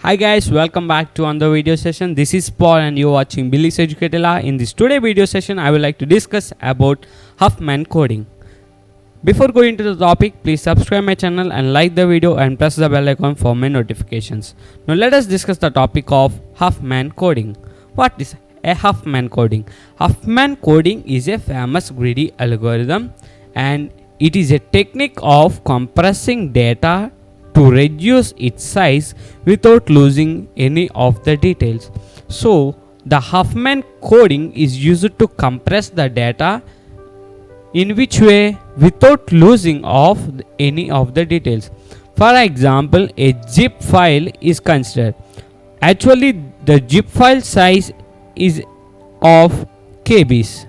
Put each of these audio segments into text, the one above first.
Hi guys, welcome back to another video session. This is Paul and you're watching Billy's Educatella. In this today video session, I would like to discuss about Huffman coding. Before going to the topic, please subscribe my channel and like the video and press the bell icon for my notifications. Now let us discuss the topic of Huffman coding. What is a Huffman coding? Huffman coding is a famous greedy algorithm and it is a technique of compressing data to reduce its size without losing any of the details. So the Huffman coding is used to compress the data in which way without losing of any of the details. For example, a zip file is considered. Actually, the zip file size is of KBs,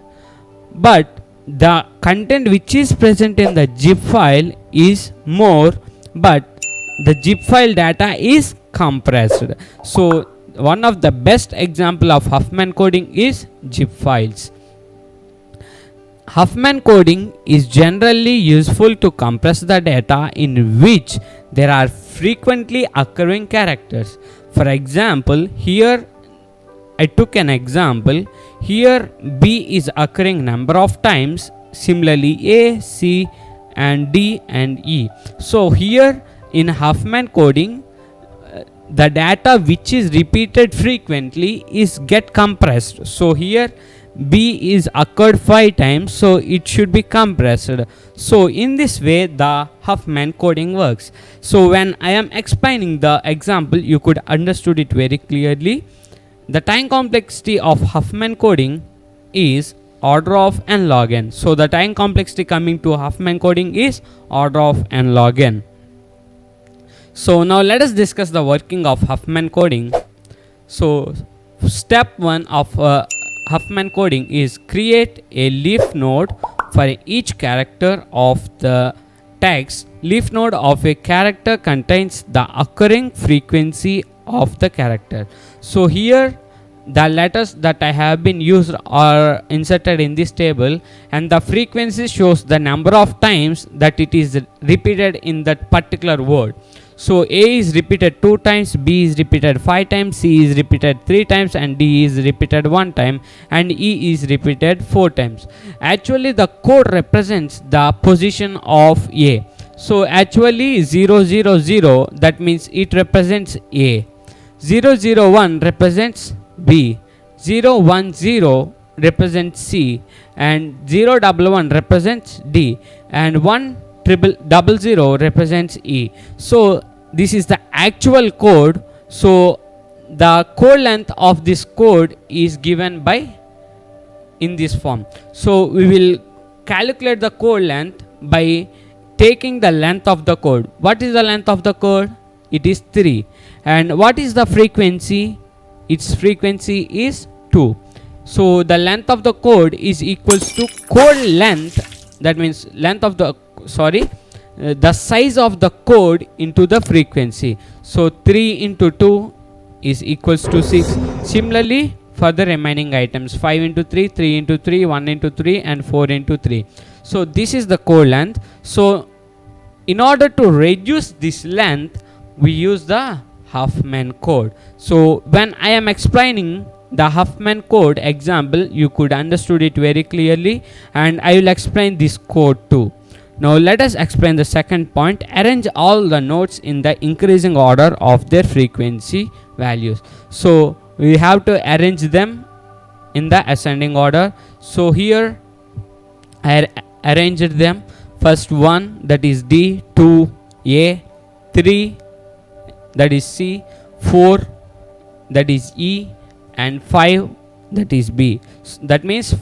but the content which is present in the zip file is more, but the zip file data is compressed. So one of the best example of Huffman coding is zip files. Huffman coding is generally useful to compress the data in which there are frequently occurring characters. For example, here I took an example. Here B is occurring number of times, similarly A, C and D and E. So here in Huffman coding, the data which is repeated frequently is get compressed. So here B is occurred 5 times, so it should be compressed. So in this way the Huffman coding works. So when I am explaining the example, you could understood it very clearly. The time complexity of Huffman coding is order of n log n. So the time complexity coming to Huffman coding is order of n log n. So now let us discuss the working of Huffman coding. So step 1 of Huffman coding is create a leaf node for each character of the text. Leaf node of a character contains the occurring frequency of the character. So here the letters that I have been used are inserted in this table and the frequency shows the number of times that it is repeated in that particular word. So A is repeated 2 times, B is repeated 5 times, C is repeated 3 times and D is repeated 1 time and E is repeated 4 times. Actually the code represents the position of A. So actually 0 0 0, that means it represents A. 0 0 1 represents B. 0 1 0 represents C and 0 1 1 represents D and 1 0 0 represents E. So this is the actual code. So the code length of this code is given by in this form. So we will calculate the code length by taking the length of the code. What is the length of the code? It is 3. And what is the frequency? Its frequency is 2. So the length of the code is equals to code length, that means length of the the size of the code into the frequency. So 3 into 2 is equals to 6. Similarly for the remaining items, 5 into 3, 3 into 3, 1 into 3 and 4 into 3. So this is the code length. So in order to reduce this length, we use the Huffman code. So when I am explaining the Huffman code example, you could understood it very clearly and I will explain this code too. Now let us explain the second point. Arrange all the nodes in the increasing order of their frequency values. So we have to arrange them in the ascending order. So here I arranged them. First 1, that is D, 2 A, 3 that is C, 4 that is E and 5 that is B. That means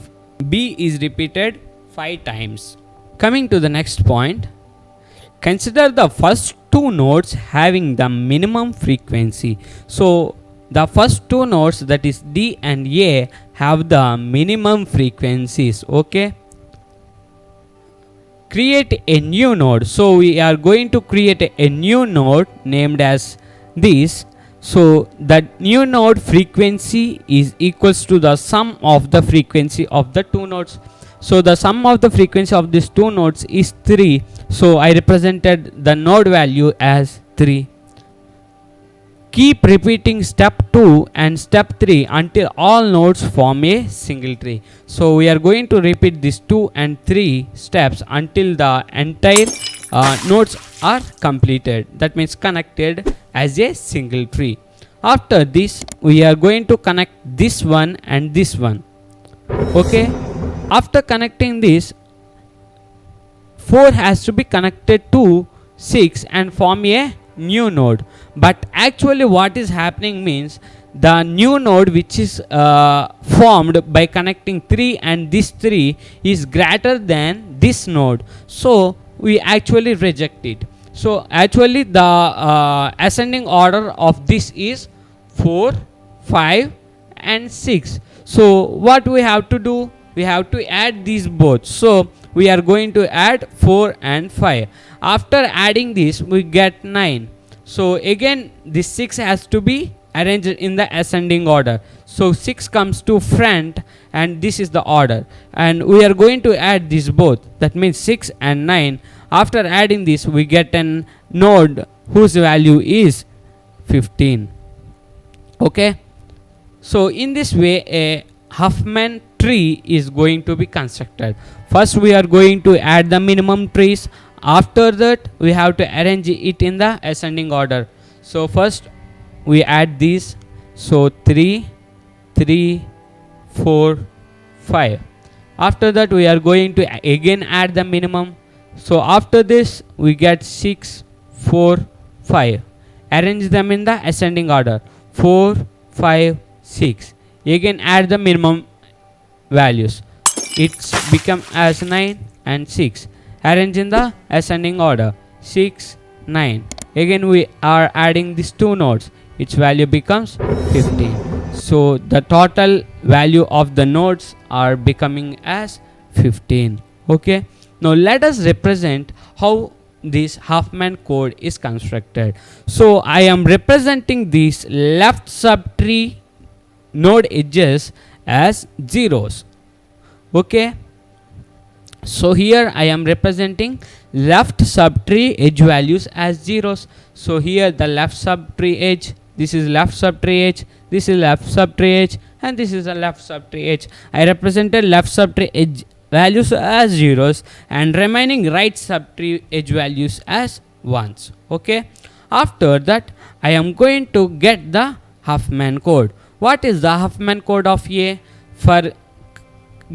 B is repeated 5 times. Coming to the next point, consider the first 2 nodes having the minimum frequency. So the first 2 nodes, that is D and A, have the minimum frequencies. Okay, create a new node. So we are going to create a new node named as this. So that new node frequency is equals to the sum of the frequency of the 2 nodes. So the sum of the frequency of these 2 nodes is 3. So I represented the node value as 3. Keep repeating step 2 and step 3 until all nodes form a single tree. So we are going to repeat these 2 and 3 steps until the entire nodes are completed. That means connected as a single tree. After this, we are going to connect this one and this one. Okay. After connecting this, 4 has to be connected to 6 and form a new node. But actually what is happening means the new node which is formed by connecting 3 and this 3 is greater than this node. So we actually reject it. So actually the ascending order of this is 4, 5 and 6. So what we have to do? We have to add these both. So we are going to add 4 and 5. After adding this, we get 9. So again this 6 has to be arranged in the ascending order. So 6 comes to front and this is the order. And we are going to add these both. That means 6 and 9. After adding this, we get an node whose value is 15. Okay. So in this way a Huffman tree is going to be constructed. First we are going to add the minimum trees. After that we have to arrange it in the ascending order. So first we add these. So 3, 3, 4, 5. After that we are going to again add the minimum. So after this we get 6, 4, 5. Arrange them in the ascending order. 4, 5, 6. Again add the minimum values. It's become as 9 and 6. Arrange in the ascending order. 6, 9. Again we are adding these two nodes. Its value becomes 15. So the total value of the nodes are becoming as 15. Okay. Now let us represent how this Huffman code is constructed. So I am representing these left subtree node edges as zeros. Okay. So here I am representing left subtree edge values as zeros. So here the left subtree edge, this is left subtree edge, this is left subtree edge, and this is a left subtree edge. I represented left subtree edge values as zeros and remaining right subtree edge values as ones. Okay. After that I am going to get the Huffman code. What is the Huffman code of A? For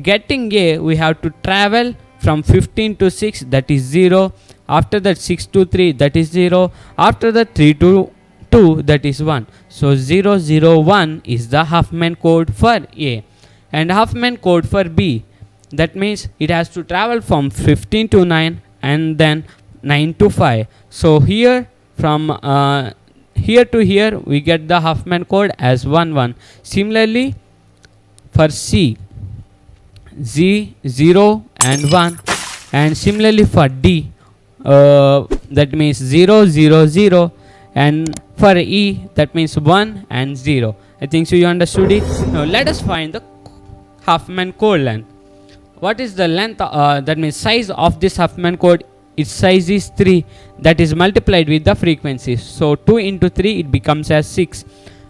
getting A we have to travel from 15 to 6, that is 0. After that 6 to 3, that is 0. After that 3 to 2, that is 1. So 0, 0, 1 is the Huffman code for A. And Huffman code for B, that means it has to travel from 15 to 9 and then 9 to 5. So here from here to here we get the Huffman code as 1, 1. Similarly for C, Z, 0 and 1. And similarly for D, that means 0, 0, 0. And for E, that means 1 and 0. I think so you understood it. Now let us find the Huffman code length. What is the length, that means size of this Huffman code? Its size is 3, that is multiplied with the frequency. So 2 into 3 it becomes as 6.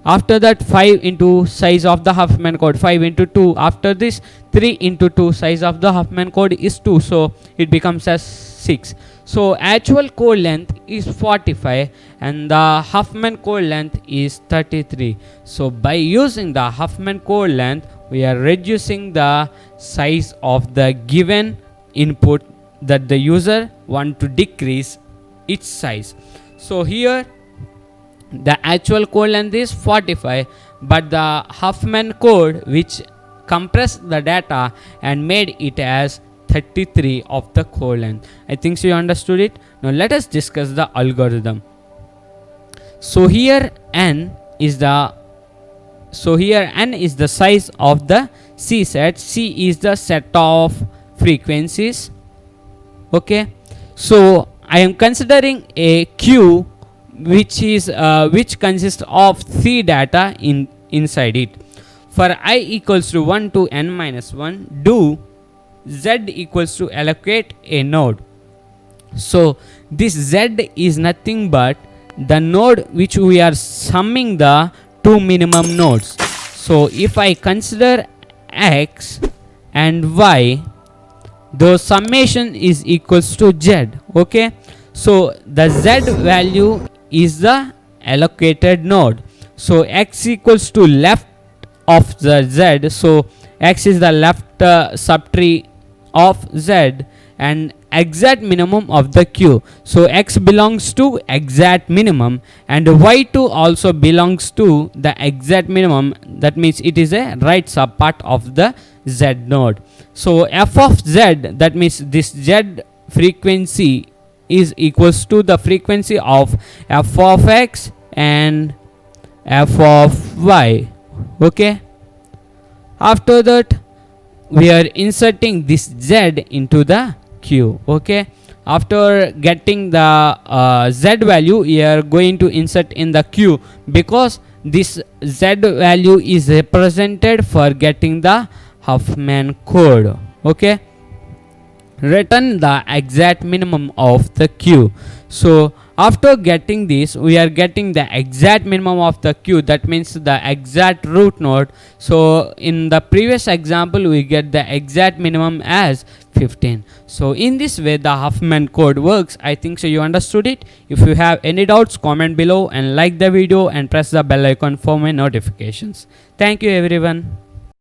After that 5 into size of the Huffman code, 5 into 2. After this 3 into 2 size of the Huffman code is 2, so it becomes as 6. So actual code length is 45 and the Huffman code length is 33. So by using the Huffman code length we are reducing the size of the given input that the user want to decrease its size. So here the actual code length is 45, but the Huffman code which compressed the data and made it as 33 of the code length. I think so you understood it. Now let us discuss the algorithm. So here n is the size of the C set. C is the set of frequencies. Okay. So I am considering a queue which consists of C data inside it. For I equals to 1 to n minus 1, do Z equals to allocate a node. So this Z is nothing but the node which we are summing the two minimum nodes. So if I consider x and y, the summation is equals to z. Okay, so the z value is the allocated node. So x equals to left of the z, so x is the left subtree of z, and exact minimum of the q. So x belongs to exact minimum, and y2 also belongs to the exact minimum. That means it is a right subpart of the z node. So f of z, that means this z frequency is equals to the frequency of f of x and f of y. Okay, after that we are inserting this z into the q. Okay, after getting the z value, we are going to insert in the q, because this z value is represented for getting the Huffman code. Okay, return the exact minimum of the q. So after getting this, we are getting the exact minimum of the q, that means the exact root node. So in the previous example, we get the exact minimum as 15. So in this way the Huffman code works. I think so you understood it. If you have any doubts, comment below and like the video and press the bell icon for my notifications. Thank you everyone.